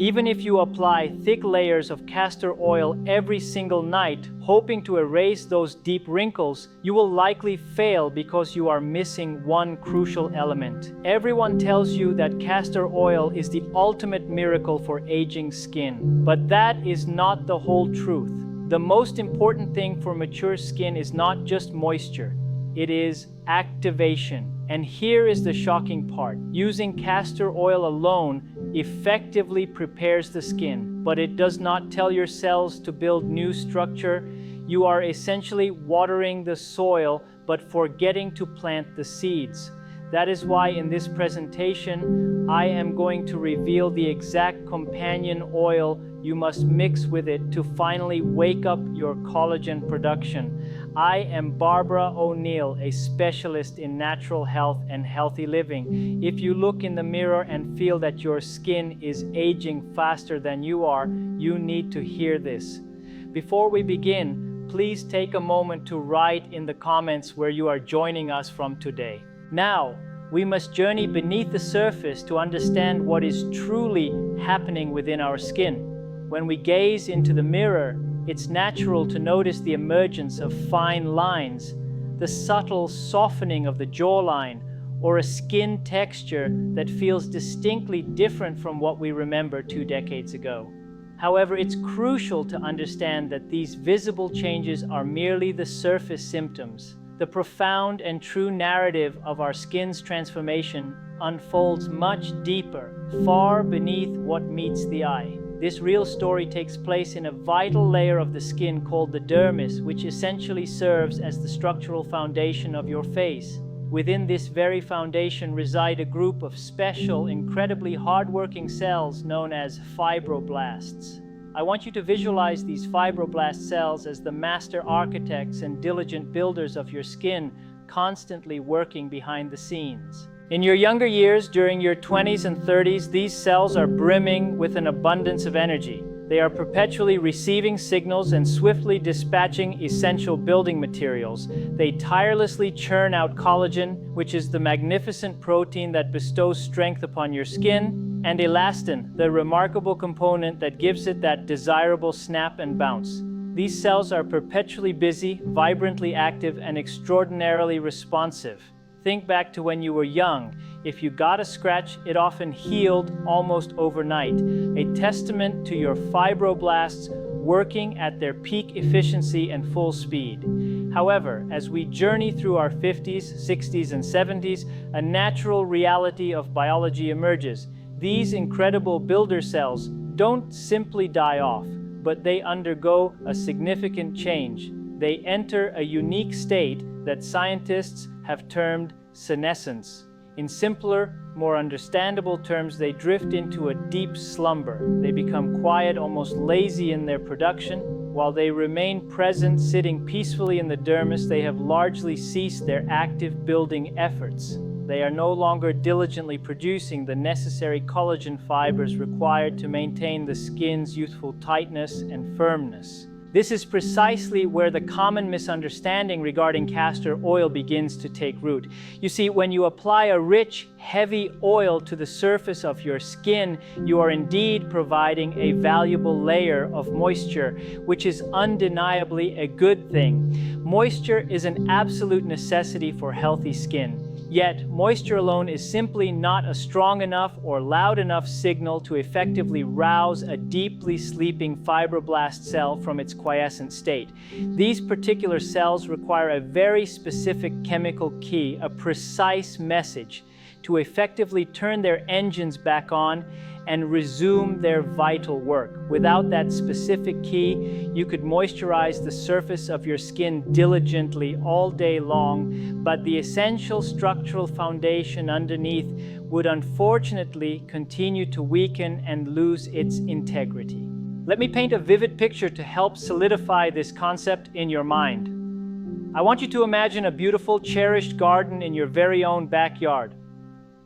Even if you apply thick layers of castor oil every single night, hoping to erase those deep wrinkles, you will likely fail because you are missing one crucial element. Everyone tells you that castor oil is the ultimate miracle for aging skin, but that is not the whole truth. The most important thing for mature skin is not just moisture, it is activation. And here is the shocking part. Using castor oil alone effectively prepares the skin, but it does not tell your cells to build new structure. You are essentially watering the soil, but forgetting to plant the seeds. That is why in this presentation, I am going to reveal the exact companion oil you must mix with it to finally wake up your collagen production. I am Barbara O'Neill, a specialist in natural health and healthy living. If you look in the mirror and feel that your skin is aging faster than you are, you need to hear this. Before we begin, please take a moment to write in the comments where you are joining us from today. Now, we must journey beneath the surface to understand what is truly happening within our skin. When we gaze into the mirror, it's natural to notice the emergence of fine lines, the subtle softening of the jawline, or a skin texture that feels distinctly different from what we remember 2 decades ago. However, it's crucial to understand that these visible changes are merely the surface symptoms. The profound and true narrative of our skin's transformation unfolds much deeper, far beneath what meets the eye. This real story takes place in a vital layer of the skin called the dermis, which essentially serves as the structural foundation of your face. Within this very foundation reside a group of special, incredibly hardworking cells known as fibroblasts. I want you to visualize these fibroblast cells as the master architects and diligent builders of your skin, constantly working behind the scenes. In your younger years, during your 20s and 30s, these cells are brimming with an abundance of energy. They are perpetually receiving signals and swiftly dispatching essential building materials. They tirelessly churn out collagen, which is the magnificent protein that bestows strength upon your skin, and elastin, the remarkable component that gives it that desirable snap and bounce. These cells are perpetually busy, vibrantly active, and extraordinarily responsive. Think back to when you were young. If you got a scratch, it often healed almost overnight, a testament to your fibroblasts working at their peak efficiency and full speed. However, as we journey through our 50s, 60s, and 70s, a natural reality of biology emerges. These incredible builder cells don't simply die off, but they undergo a significant change. They enter a unique state that scientists have termed senescence. In simpler, more understandable terms, they drift into a deep slumber. They become quiet, almost lazy in their production. While they remain present, sitting peacefully in the dermis, they have largely ceased their active building efforts. They are no longer diligently producing the necessary collagen fibers required to maintain the skin's youthful tightness and firmness. This is precisely where the common misunderstanding regarding castor oil begins to take root. You see, when you apply a rich, heavy oil to the surface of your skin, you are indeed providing a valuable layer of moisture, which is undeniably a good thing. Moisture is an absolute necessity for healthy skin. Yet, moisture alone is simply not a strong enough or loud enough signal to effectively rouse a deeply sleeping fibroblast cell from its quiescent state. These particular cells require a very specific chemical key, a precise message, to effectively turn their engines back on and resume their vital work. Without that specific key, you could moisturize the surface of your skin diligently all day long, but the essential structural foundation underneath would unfortunately continue to weaken and lose its integrity. Let me paint a vivid picture to help solidify this concept in your mind. I want you to imagine a beautiful, cherished garden in your very own backyard.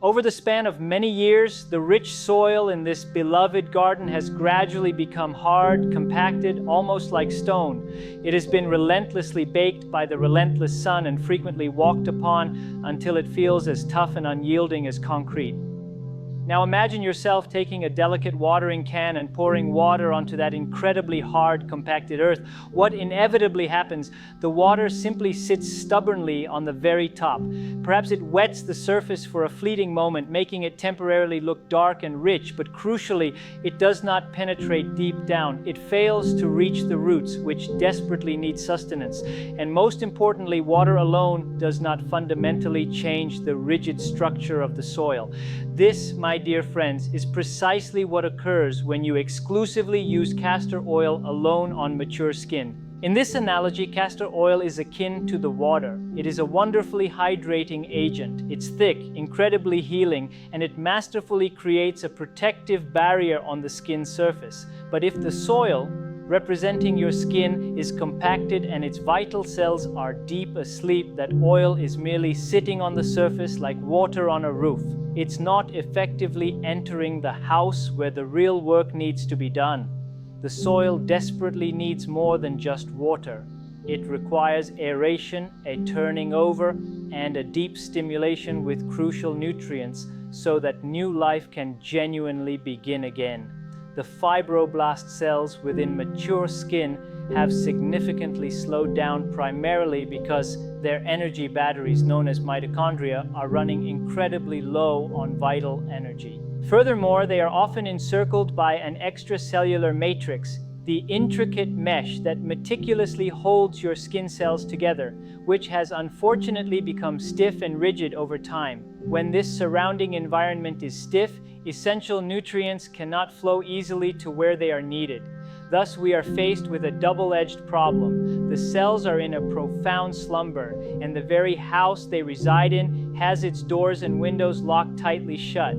Over the span of many years, the rich soil in this beloved garden has gradually become hard, compacted, almost like stone. It has been relentlessly baked by the relentless sun and frequently walked upon until it feels as tough and unyielding as concrete. Now imagine yourself taking a delicate watering can and pouring water onto that incredibly hard, compacted earth. What inevitably happens? The water simply sits stubbornly on the very top. Perhaps it wets the surface for a fleeting moment, making it temporarily look dark and rich, but crucially, it does not penetrate deep down. It fails to reach the roots, which desperately need sustenance. And most importantly, water alone does not fundamentally change the rigid structure of the soil. This, my dear friends, is precisely what occurs when you exclusively use castor oil alone on mature skin. In this analogy, castor oil is akin to the water. It is a wonderfully hydrating agent. It's thick, incredibly healing, and it masterfully creates a protective barrier on the skin surface. But if the soil, representing your skin, is compacted and its vital cells are deep asleep, that oil is merely sitting on the surface like water on a roof. It's not effectively entering the house where the real work needs to be done. The soil desperately needs more than just water. It requires aeration, a turning over, and a deep stimulation with crucial nutrients so that new life can genuinely begin again. The fibroblast cells within mature skin have significantly slowed down primarily because their energy batteries, known as mitochondria, are running incredibly low on vital energy. Furthermore, they are often encircled by an extracellular matrix, the intricate mesh that meticulously holds your skin cells together, which has unfortunately become stiff and rigid over time. When this surrounding environment is stiff, essential nutrients cannot flow easily to where they are needed. Thus, we are faced with a double-edged problem. The cells are in a profound slumber, and the very house they reside in has its doors and windows locked tightly shut.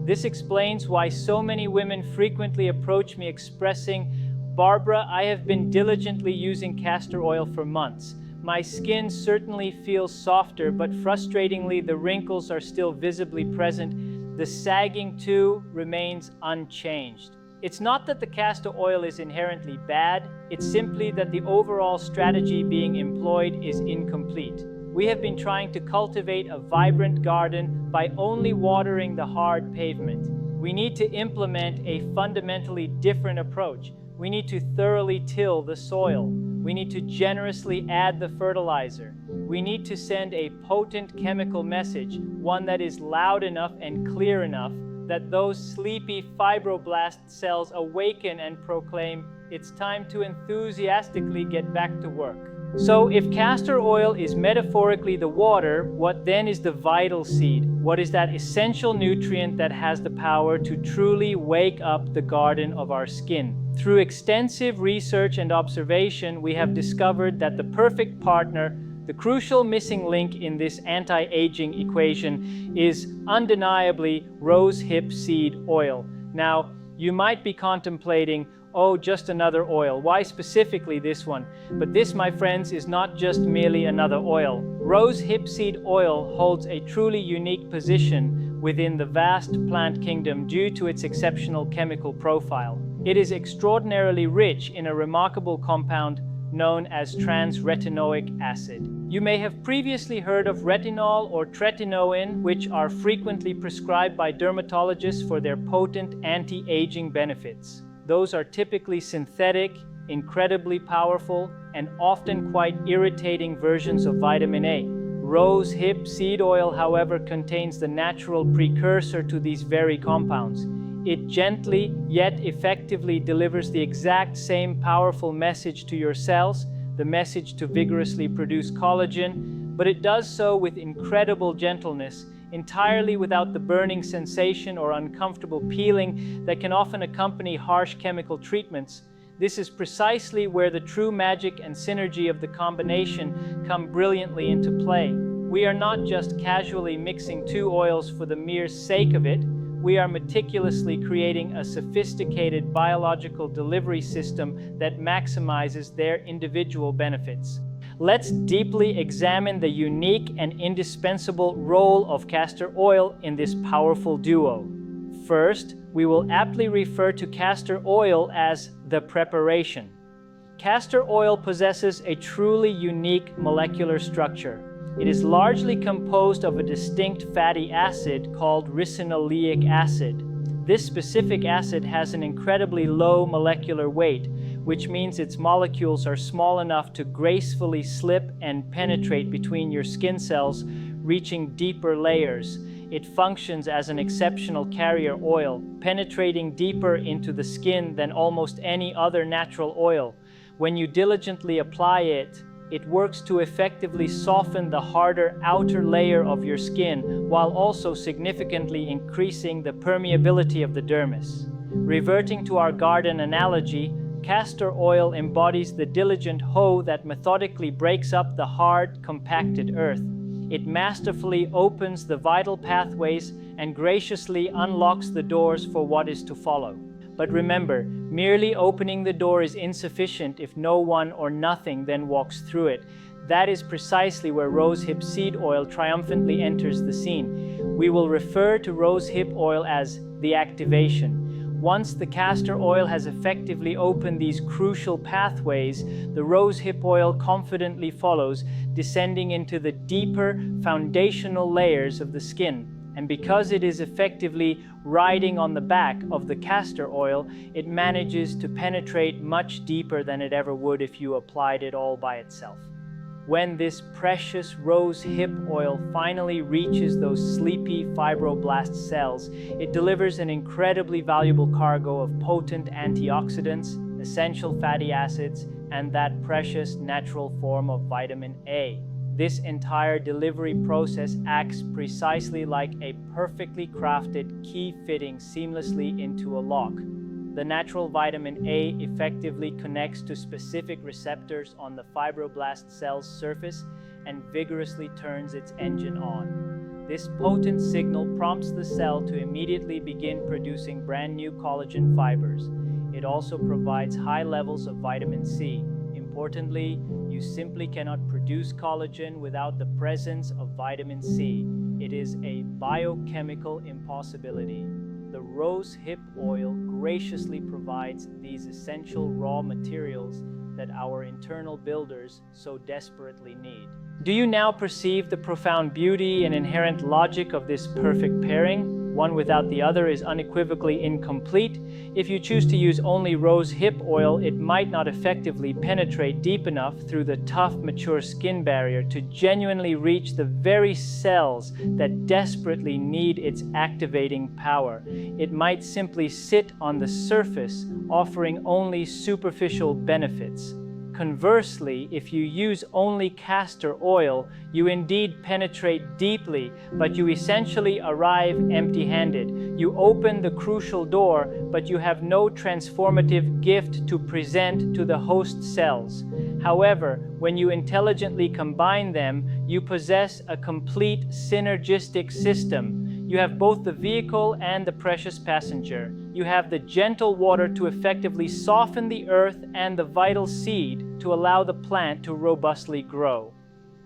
This explains why so many women frequently approach me expressing, "Barbara, I have been diligently using castor oil for months. My skin certainly feels softer, but frustratingly, the wrinkles are still visibly present. The sagging, too, remains unchanged." It's not that the castor oil is inherently bad, it's simply that the overall strategy being employed is incomplete. We have been trying to cultivate a vibrant garden by only watering the hard pavement. We need to implement a fundamentally different approach. We need to thoroughly till the soil. We need to generously add the fertilizer. We need to send a potent chemical message, one that is loud enough and clear enough that those sleepy fibroblast cells awaken and proclaim, "It's time to enthusiastically get back to work." So if castor oil is metaphorically the water, what then is the vital seed? What is that essential nutrient that has the power to truly wake up the garden of our skin? Through extensive research and observation, we have discovered that the perfect partner, the crucial missing link in this anti-aging equation, is undeniably rosehip seed oil. Now, you might be contemplating, oh, just another oil. Why specifically this one? But this, my friends, is not just merely another oil. Rosehip seed oil holds a truly unique position within the vast plant kingdom due to its exceptional chemical profile. It is extraordinarily rich in a remarkable compound known as trans-retinoic acid. You may have previously heard of retinol or tretinoin, which are frequently prescribed by dermatologists for their potent anti-aging benefits. Those are typically synthetic, incredibly powerful, and often quite irritating versions of vitamin A. Rosehip seed oil, however, contains the natural precursor to these very compounds. It gently yet effectively delivers the exact same powerful message to your cells, the message to vigorously produce collagen, but it does so with incredible gentleness, entirely without the burning sensation or uncomfortable peeling that can often accompany harsh chemical treatments. This is precisely where the true magic and synergy of the combination come brilliantly into play. We are not just casually mixing two oils for the mere sake of it. We are meticulously creating a sophisticated biological delivery system that maximizes their individual benefits. Let's deeply examine the unique and indispensable role of castor oil in this powerful duo. First, we will aptly refer to castor oil as the preparation. Castor oil possesses a truly unique molecular structure. It is largely composed of a distinct fatty acid called ricinoleic acid. This specific acid has an incredibly low molecular weight, which means its molecules are small enough to gracefully slip and penetrate between your skin cells, reaching deeper layers. It functions as an exceptional carrier oil, penetrating deeper into the skin than almost any other natural oil. When you diligently apply it, it works to effectively soften the harder outer layer of your skin, while also significantly increasing the permeability of the dermis. Reverting to our garden analogy, castor oil embodies the diligent hoe that methodically breaks up the hard, compacted earth. It masterfully opens the vital pathways and graciously unlocks the doors for what is to follow. But remember, merely opening the door is insufficient if no one or nothing then walks through it. That is precisely where rosehip seed oil triumphantly enters the scene. We will refer to rosehip oil as the activation. Once the castor oil has effectively opened these crucial pathways, the rosehip oil confidently follows, descending into the deeper foundational layers of the skin. And because it is effectively riding on the back of the castor oil, it manages to penetrate much deeper than it ever would if you applied it all by itself. When this precious rose hip oil finally reaches those sleepy fibroblast cells, it delivers an incredibly valuable cargo of potent antioxidants, essential fatty acids, and that precious natural form of vitamin A. This entire delivery process acts precisely like a perfectly crafted key fitting seamlessly into a lock. The natural vitamin A effectively connects to specific receptors on the fibroblast cell's surface and vigorously turns its engine on. This potent signal prompts the cell to immediately begin producing brand new collagen fibers. It also provides high levels of vitamin C. Importantly, you simply cannot produce collagen without the presence of vitamin C. It is a biochemical impossibility. The rose hip oil graciously provides these essential raw materials that our internal builders so desperately need. Do you now perceive the profound beauty and inherent logic of this perfect pairing? One without the other is unequivocally incomplete. If you choose to use only rose hip oil, it might not effectively penetrate deep enough through the tough, mature skin barrier to genuinely reach the very cells that desperately need its activating power. It might simply sit on the surface, offering only superficial benefits. Conversely, if you use only castor oil, you indeed penetrate deeply, but you essentially arrive empty-handed. You open the crucial door, but you have no transformative gift to present to the host cells. However, when you intelligently combine them, you possess a complete synergistic system. You have both the vehicle and the precious passenger. You have the gentle water to effectively soften the earth and the vital seed to allow the plant to robustly grow.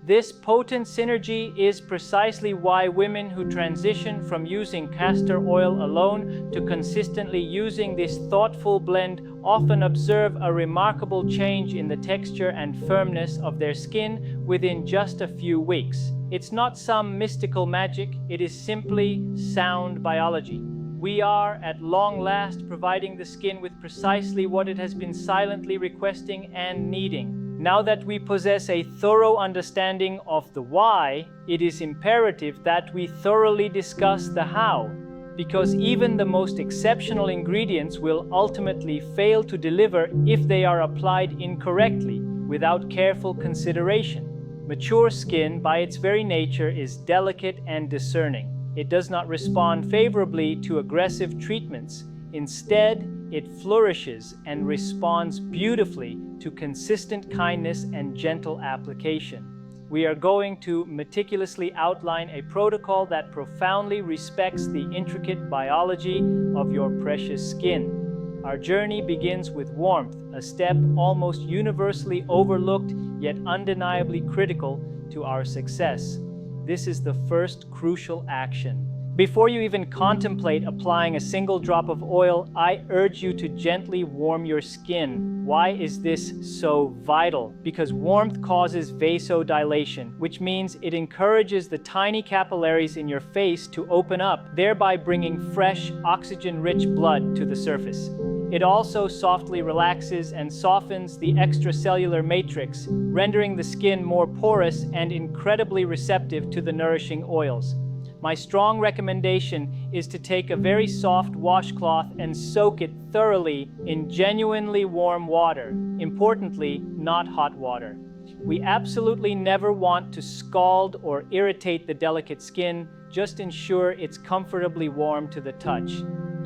This potent synergy is precisely why women who transition from using castor oil alone to consistently using this thoughtful blend often observe a remarkable change in the texture and firmness of their skin within just a few weeks. It's not some mystical magic, it is simply sound biology. We are, at long last, providing the skin with precisely what it has been silently requesting and needing. Now that we possess a thorough understanding of the why, it is imperative that we thoroughly discuss the how, because even the most exceptional ingredients will ultimately fail to deliver if they are applied incorrectly, without careful consideration. Mature skin, by its very nature, is delicate and discerning. It does not respond favorably to aggressive treatments. Instead, it flourishes and responds beautifully to consistent kindness and gentle application. We are going to meticulously outline a protocol that profoundly respects the intricate biology of your precious skin. Our journey begins with warmth, a step almost universally overlooked yet undeniably critical to our success. This is the first crucial action. Before you even contemplate applying a single drop of oil, I urge you to gently warm your skin. Why is this so vital? Because warmth causes vasodilation, which means it encourages the tiny capillaries in your face to open up, thereby bringing fresh, oxygen-rich blood to the surface. It also softly relaxes and softens the extracellular matrix, rendering the skin more porous and incredibly receptive to the nourishing oils. My strong recommendation is to take a very soft washcloth and soak it thoroughly in genuinely warm water. Importantly, not hot water. We absolutely never want to scald or irritate the delicate skin. Just ensure it's comfortably warm to the touch.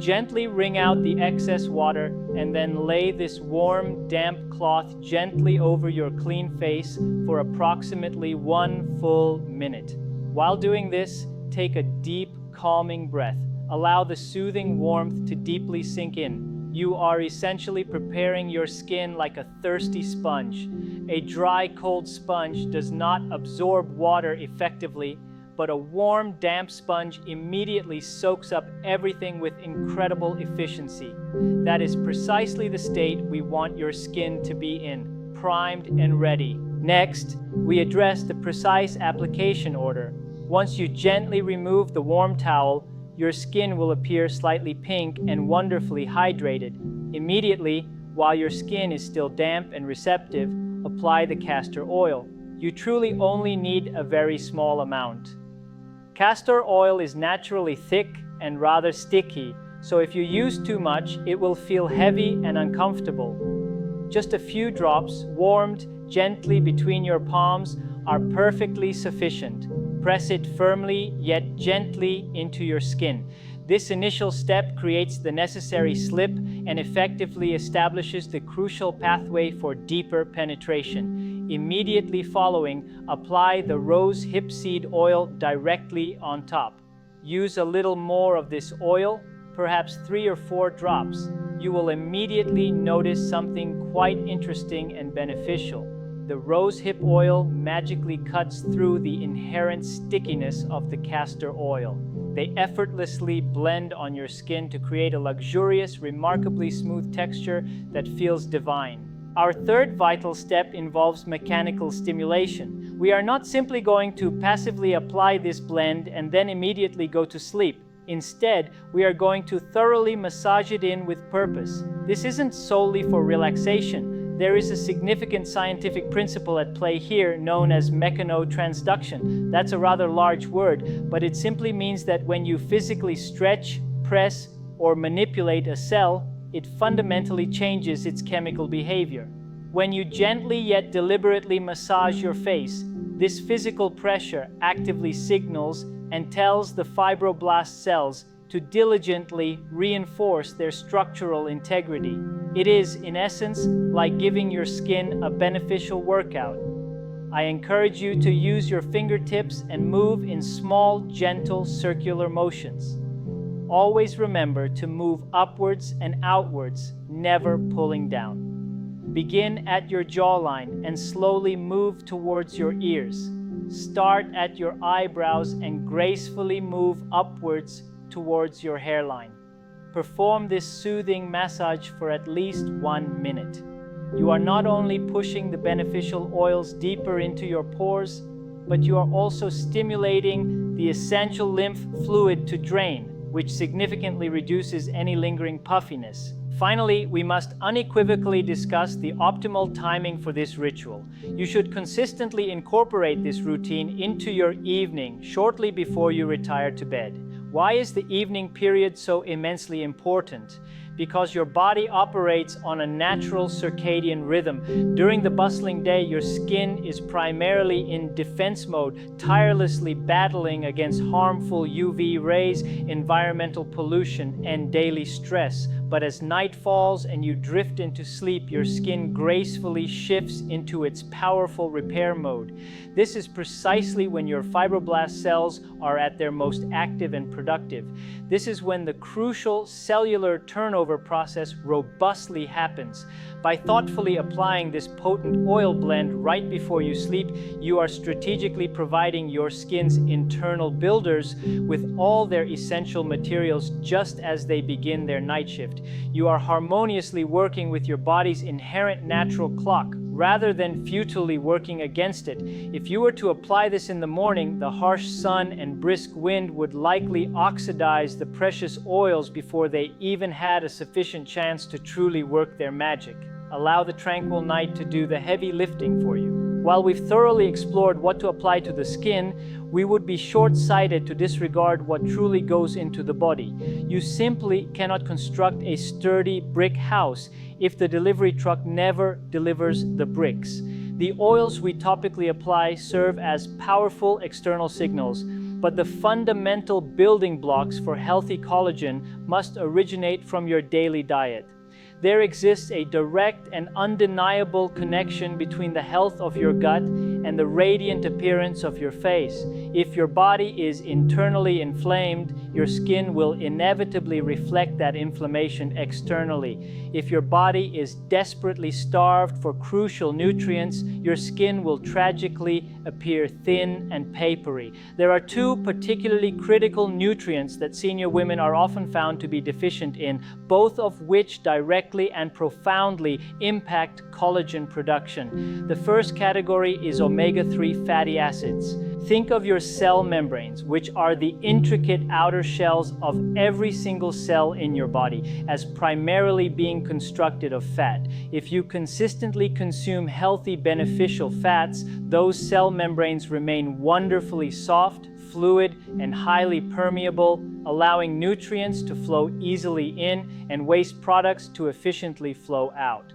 Gently wring out the excess water and then lay this warm, damp cloth gently over your clean face for approximately 1 full minute. While doing this, take a deep, calming breath. Allow the soothing warmth to deeply sink in. You are essentially preparing your skin like a thirsty sponge. A dry, cold sponge does not absorb water effectively, but a warm, damp sponge immediately soaks up everything with incredible efficiency. That is precisely the state we want your skin to be in, primed and ready. Next, we address the precise application order. Once you gently remove the warm towel, your skin will appear slightly pink and wonderfully hydrated. Immediately, while your skin is still damp and receptive, apply the castor oil. You truly only need a very small amount. Castor oil is naturally thick and rather sticky, so if you use too much, it will feel heavy and uncomfortable. Just a few drops, warmed gently between your palms, are perfectly sufficient. Press it firmly yet gently into your skin. This initial step creates the necessary slip and effectively establishes the crucial pathway for deeper penetration. Immediately following, apply the rose hip seed oil directly on top. Use a little more of this oil, perhaps 3 or 4 drops. You will immediately notice something quite interesting and beneficial. The rose hip oil magically cuts through the inherent stickiness of the castor oil. They effortlessly blend on your skin to create a luxurious, remarkably smooth texture that feels divine. Our third vital step involves mechanical stimulation. We are not simply going to passively apply this blend and then immediately go to sleep. Instead, we are going to thoroughly massage it in with purpose. This isn't solely for relaxation. There is a significant scientific principle at play here known as mechanotransduction. That's a rather large word, but it simply means that when you physically stretch, press, or manipulate a cell, it fundamentally changes its chemical behavior. When you gently yet deliberately massage your face, this physical pressure actively signals and tells the fibroblast cells to diligently reinforce their structural integrity. It is, in essence, like giving your skin a beneficial workout. I encourage you to use your fingertips and move in small, gentle, circular motions. Always remember to move upwards and outwards, never pulling down. Begin at your jawline and slowly move towards your ears. Start at your eyebrows and gracefully move upwards towards your hairline. Perform this soothing massage for at least 1 minute. You are not only pushing the beneficial oils deeper into your pores, but you are also stimulating the essential lymph fluid to drain, which significantly reduces any lingering puffiness. Finally, we must unequivocally discuss the optimal timing for this ritual. You should consistently incorporate this routine into your evening shortly before you retire to bed. Why is the evening period so immensely important? Because your body operates on a natural circadian rhythm. During the bustling day, your skin is primarily in defense mode, tirelessly battling against harmful UV rays, environmental pollution, and daily stress. but as night falls and you drift into sleep, your skin gracefully shifts into its powerful repair mode. This is precisely when your fibroblast cells are at their most active and productive. This is when the crucial cellular turnover process robustly happens. By thoughtfully applying this potent oil blend right before you sleep, you are strategically providing your skin's internal builders with all their essential materials just as they begin their night shift. You are harmoniously working with your body's inherent natural clock, rather than futilely working against it. If you were to apply this in the morning, the harsh sun and brisk wind would likely oxidize the precious oils before they even had a sufficient chance to truly work their magic. Allow the tranquil night to do the heavy lifting for you. While we've thoroughly explored what to apply to the skin, we would be short-sighted to disregard what truly goes into the body. You simply cannot construct a sturdy brick house if the delivery truck never delivers the bricks. The oils we topically apply serve as powerful external signals, but the fundamental building blocks for healthy collagen must originate from your daily diet. There exists a direct and undeniable connection between the health of your gut and the radiant appearance of your face. If your body is internally inflamed, your skin will inevitably reflect that inflammation externally. If your body is desperately starved for crucial nutrients, your skin will tragically appear thin and papery. There are two particularly critical nutrients that senior women are often found to be deficient in, both of which directly and profoundly impact collagen production. The first category is omega-3 fatty acids. Think of your cell membranes, which are the intricate outer shells of every single cell in your body, as primarily being constructed of fat. If you consistently consume healthy, beneficial fats, those cell membranes remain wonderfully soft, fluid, and highly permeable, allowing nutrients to flow easily in and waste products to efficiently flow out.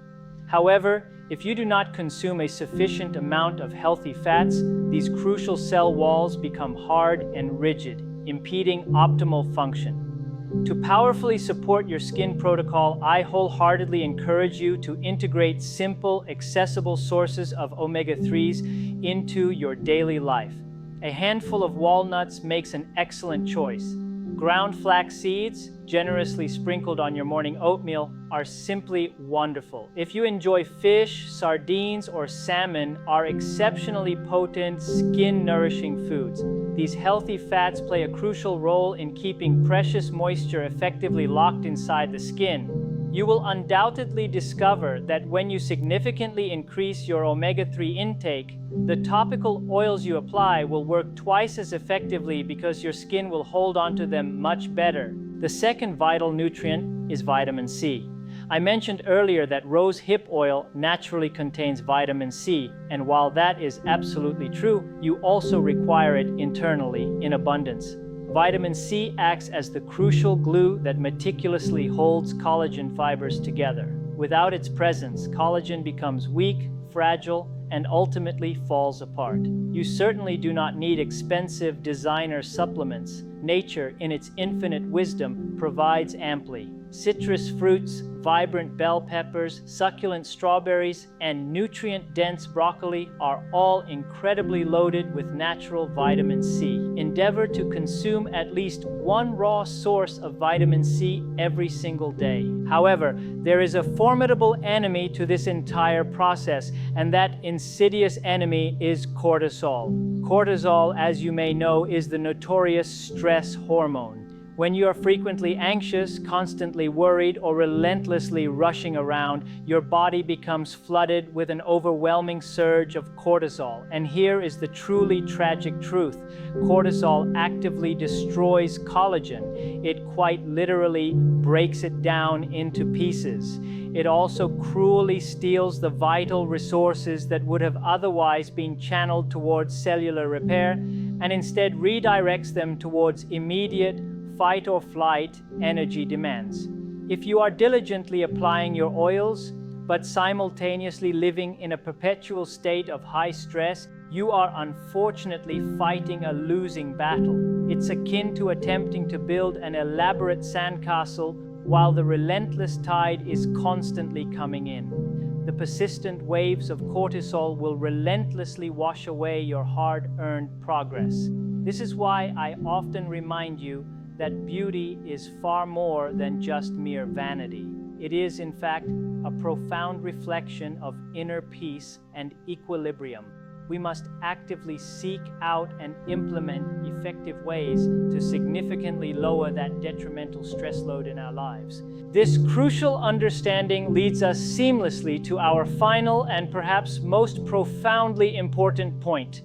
However, if you do not consume a sufficient amount of healthy fats, these crucial cell walls become hard and rigid, impeding optimal function. To powerfully support your skin protocol, I wholeheartedly encourage you to integrate simple, accessible sources of omega-3s into your daily life. A handful of walnuts makes an excellent choice. Ground flax seeds, generously sprinkled on your morning oatmeal, are simply wonderful. If you enjoy fish, sardines, or salmon, are exceptionally potent, skin-nourishing foods. These healthy fats play a crucial role in keeping precious moisture effectively locked inside the skin. You will undoubtedly discover that when you significantly increase your omega-3 intake, the topical oils you apply will work twice as effectively because your skin will hold onto them much better. The second vital nutrient is vitamin C. I mentioned earlier that rose hip oil naturally contains vitamin C, and while that is absolutely true, you also require it internally in abundance. Vitamin C acts as the crucial glue that meticulously holds collagen fibers together. Without its presence, collagen becomes weak, fragile, and ultimately falls apart. You certainly do not need expensive designer supplements. Nature, in its infinite wisdom, provides amply. Citrus fruits, vibrant bell peppers, succulent strawberries, and nutrient-dense broccoli are all incredibly loaded with natural vitamin C. Endeavor to consume at least one raw source of vitamin C every single day. However, there is a formidable enemy to this entire process, and that insidious enemy is cortisol. Cortisol, as you may know, is the notorious stress hormone. When you are frequently anxious, constantly worried, or relentlessly rushing around, your body becomes flooded with an overwhelming surge of cortisol. And here is the truly tragic truth. Cortisol actively destroys collagen. It quite literally breaks it down into pieces. It also cruelly steals the vital resources that would have otherwise been channeled towards cellular repair, and instead redirects them towards immediate fight or flight energy demands. If you are diligently applying your oils, but simultaneously living in a perpetual state of high stress, you are unfortunately fighting a losing battle. It's akin to attempting to build an elaborate sandcastle while the relentless tide is constantly coming in. The persistent waves of cortisol will relentlessly wash away your hard-earned progress. This is why I often remind you that beauty is far more than just mere vanity. It is, in fact, a profound reflection of inner peace and equilibrium. We must actively seek out and implement effective ways to significantly lower that detrimental stress load in our lives. This crucial understanding leads us seamlessly to our final and perhaps most profoundly important point.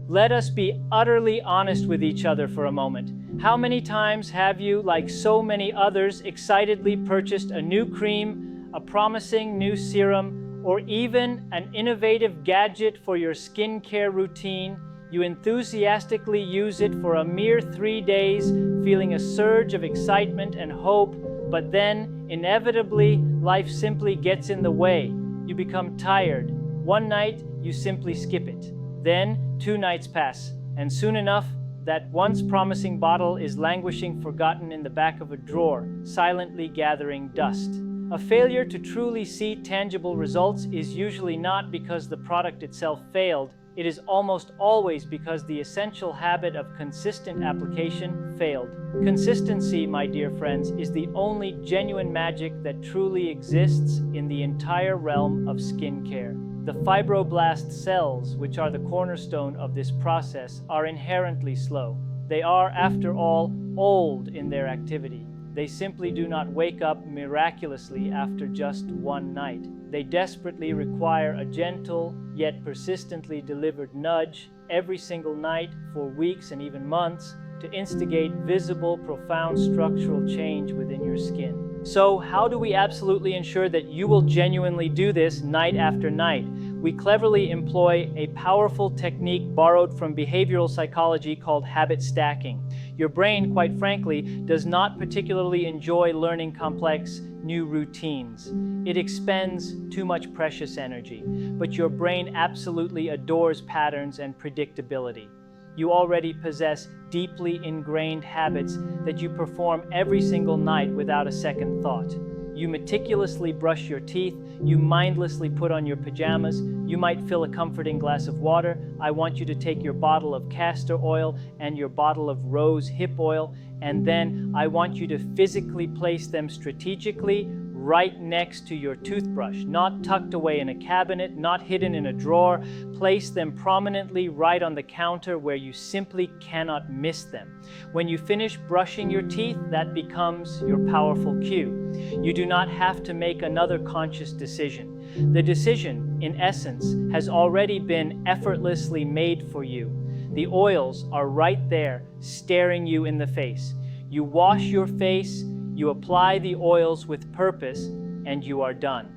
Let us be utterly honest with each other for a moment. How many times have you, like so many others, excitedly purchased a new cream, a promising new serum, or even an innovative gadget for your skincare routine? You enthusiastically use it for a mere 3 days, feeling a surge of excitement and hope, but then, inevitably, life simply gets in the way. You become tired. One night, you simply skip it. Then, 2 nights pass, and soon enough, that once promising bottle is languishing forgotten in the back of a drawer, silently gathering dust. A failure to truly see tangible results is usually not because the product itself failed. It is almost always because the essential habit of consistent application failed. Consistency, my dear friends, is the only genuine magic that truly exists in the entire realm of skincare. The fibroblast cells, which are the cornerstone of this process, are inherently slow. They are, after all, old in their activity. They simply do not wake up miraculously after just one night. They desperately require a gentle, yet persistently delivered nudge every single night for weeks and even months to instigate visible, profound structural change within your skin. So, how do we absolutely ensure that you will genuinely do this night after night? We cleverly employ a powerful technique borrowed from behavioral psychology called habit stacking. Your brain, quite frankly, does not particularly enjoy learning complex new routines. It expends too much precious energy, but your brain absolutely adores patterns and predictability. You already possess deeply ingrained habits that you perform every single night without a second thought. You meticulously brush your teeth, you mindlessly put on your pajamas, you might fill a comforting glass of water. I want you to take your bottle of castor oil and your bottle of rose hip oil, and then I want you to physically place them strategically right next to your toothbrush, not tucked away in a cabinet, not hidden in a drawer. Place them prominently right on the counter where you simply cannot miss them. When you finish brushing your teeth, that becomes your powerful cue. You do not have to make another conscious decision. The decision, in essence, has already been effortlessly made for you. The oils are right there, staring you in the face. You wash your face, you apply the oils with purpose, and you are done.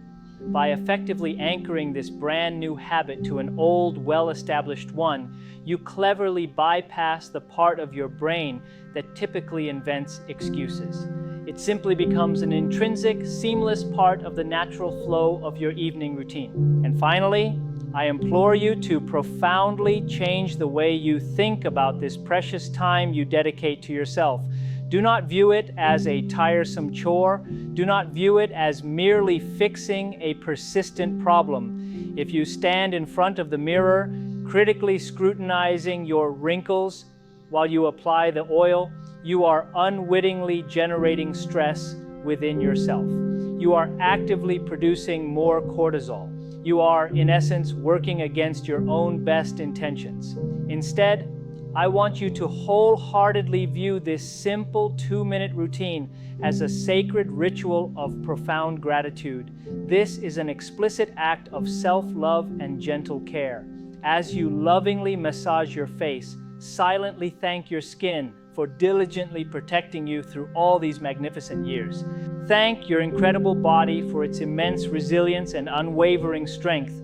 By effectively anchoring this brand new habit to an old, well-established one, you cleverly bypass the part of your brain that typically invents excuses. It simply becomes an intrinsic, seamless part of the natural flow of your evening routine. And finally, I implore you to profoundly change the way you think about this precious time you dedicate to yourself. Do not view it as a tiresome chore. Do not view it as merely fixing a persistent problem. If you stand in front of the mirror, critically scrutinizing your wrinkles while you apply the oil, you are unwittingly generating stress within yourself. You are actively producing more cortisol. You are, in essence, working against your own best intentions. Instead, I want you to wholeheartedly view this simple 2-minute routine as a sacred ritual of profound gratitude. This is an explicit act of self-love and gentle care. As you lovingly massage your face, silently thank your skin for diligently protecting you through all these magnificent years. Thank your incredible body for its immense resilience and unwavering strength.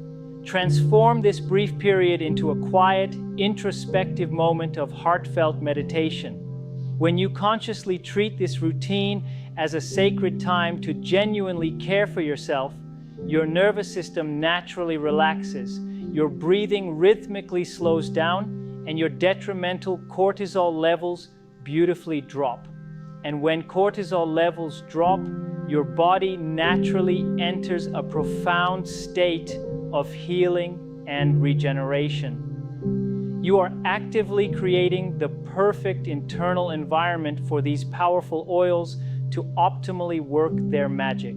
Transform this brief period into a quiet, introspective moment of heartfelt meditation. When you consciously treat this routine as a sacred time to genuinely care for yourself, your nervous system naturally relaxes, your breathing rhythmically slows down, and your detrimental cortisol levels beautifully drop. And when cortisol levels drop, your body naturally enters a profound state of healing and regeneration. You are actively creating the perfect internal environment for these powerful oils to optimally work their magic.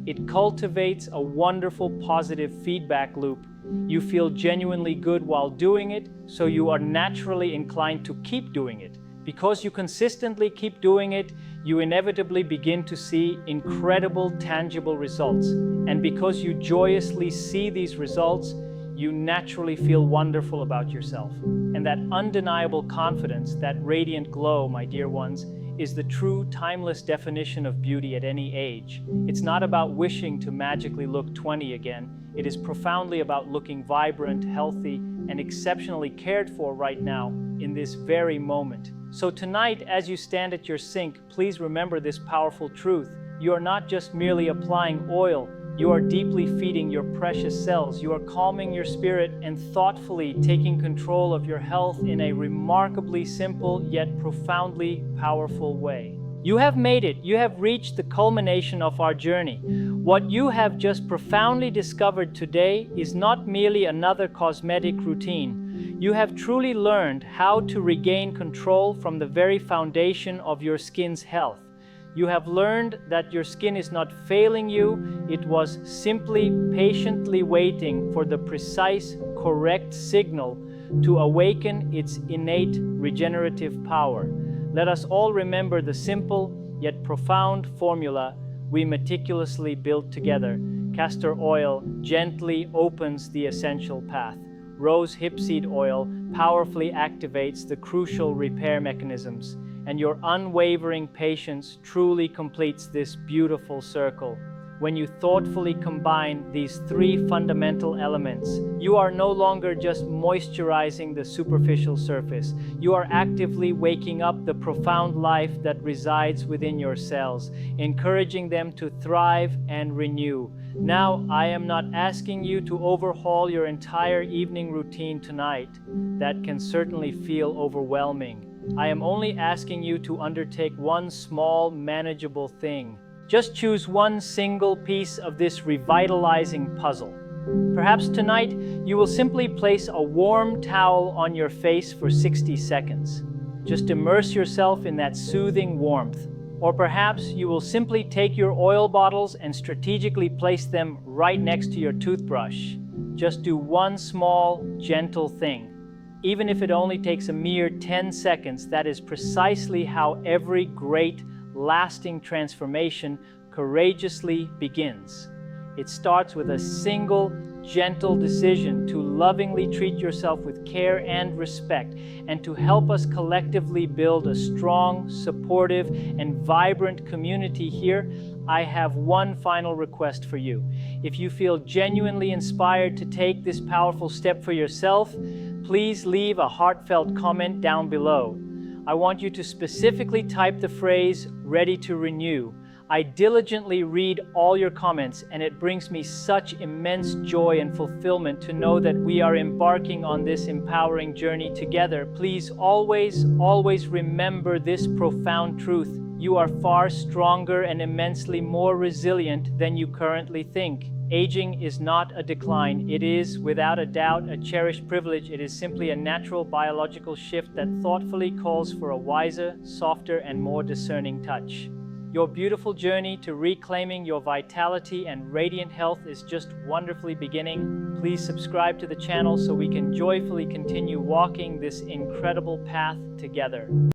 It cultivates a wonderful positive feedback loop. You feel genuinely good while doing it, so you are naturally inclined to keep doing it. Because you consistently keep doing it, you inevitably begin to see incredible tangible results. And because you joyously see these results, you naturally feel wonderful about yourself. And that undeniable confidence, that radiant glow, my dear ones, is the true timeless definition of beauty at any age. It's not about wishing to magically look 20 again. It is profoundly about looking vibrant, healthy, and exceptionally cared for right now in this very moment. So tonight, as you stand at your sink, please remember this powerful truth. You are not just merely applying oil, you are deeply feeding your precious cells. You are calming your spirit and thoughtfully taking control of your health in a remarkably simple yet profoundly powerful way. You have made it. You have reached the culmination of our journey. What you have just profoundly discovered today is not merely another cosmetic routine. You have truly learned how to regain control from the very foundation of your skin's health. You have learned that your skin is not failing you, it was simply patiently waiting for the precise, correct signal to awaken its innate regenerative power. Let us all remember the simple yet profound formula we meticulously built together. Castor oil gently opens the essential path. Rose hipseed oil powerfully activates the crucial repair mechanisms. And your unwavering patience truly completes this beautiful circle. When you thoughtfully combine these three fundamental elements, you are no longer just moisturizing the superficial surface. You are actively waking up the profound life that resides within your cells, encouraging them to thrive and renew. Now, I am not asking you to overhaul your entire evening routine tonight. That can certainly feel overwhelming. I am only asking you to undertake one small, manageable thing. Just choose one single piece of this revitalizing puzzle. Perhaps tonight, you will simply place a warm towel on your face for 60 seconds. Just immerse yourself in that soothing warmth. Or perhaps you will simply take your oil bottles and strategically place them right next to your toothbrush. Just do one small, gentle thing. Even if it only takes a mere 10 seconds, that is precisely how every great, lasting transformation courageously begins. It starts with a single, gentle decision to lovingly treat yourself with care and respect, and to help us collectively build a strong, supportive, and vibrant community here. I have one final request for you. If you feel genuinely inspired to take this powerful step for yourself, please leave a heartfelt comment down below. I want you to specifically type the phrase, "Ready to renew." I diligently read all your comments, and it brings me such immense joy and fulfillment to know that we are embarking on this empowering journey together. Please always, always remember this profound truth. You are far stronger and immensely more resilient than you currently think. Aging is not a decline. It is, without a doubt, a cherished privilege. It is simply a natural biological shift that thoughtfully calls for a wiser, softer, and more discerning touch. Your beautiful journey to reclaiming your vitality and radiant health is just wonderfully beginning. Please subscribe to the channel so we can joyfully continue walking this incredible path together.